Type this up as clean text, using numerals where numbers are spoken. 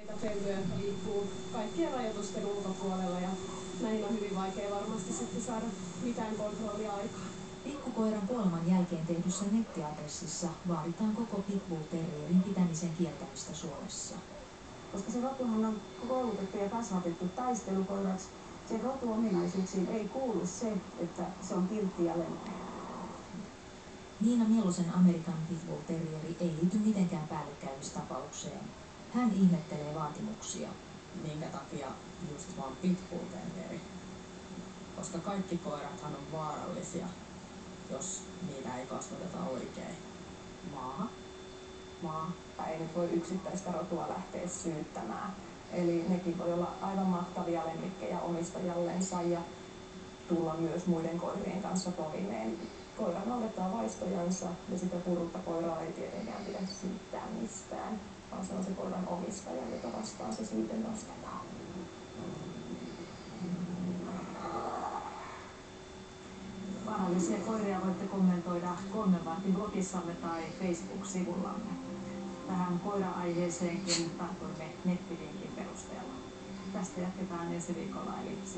Pentuja, jotka liikkuu kaikkien rajoitusten ulkopuolella ja näihin on hyvin vaikea varmasti sitten saada mitään kontrollia aikaan. Pikkukoiran kuoleman jälkeen tehdyssä nettiadressissa vaaditaan koko Pitbull Terrierin pitämisen kieltämistä Suomessa. Koska se rotuhan on koulutettu ja kasvatettu taistelukoiraksi, sen rotuominaisuuksiin ei kuulu se, että se on kiltti ja lempeä. Niina Mielosen American Pitbull Terrieri ei liity mitenkään päällekkäymistapaukseen. Hän ihmettelee vaatimuksia. Minkä takia just vaan Pitbull Terrieri? Koska kaikki koirathan on vaarallisia, jos niitä ei kasvateta oikein. Maaha. Ei nyt voi yksittäistä rotua lähteä syyttämään. Eli nekin voi olla aivan mahtavia lemmikkejä omistajallensa ja tulla myös muiden koirien kanssa toimeen. Koira noudattaa vaistojansa ja sitä purutta koiraa ei tietenkään pidä syyttää mistään, vaan se on se koiran omistaja, jota vastaan se syyte nostetaan. Vaarallisia koiria voitte kommentoida 3 vartin blogissamme tai Facebook-sivullamme. Tähän koira-aiheeseenkin tartuimme nettilinkin perusteella. Tästä jatketaan ensi viikolla eli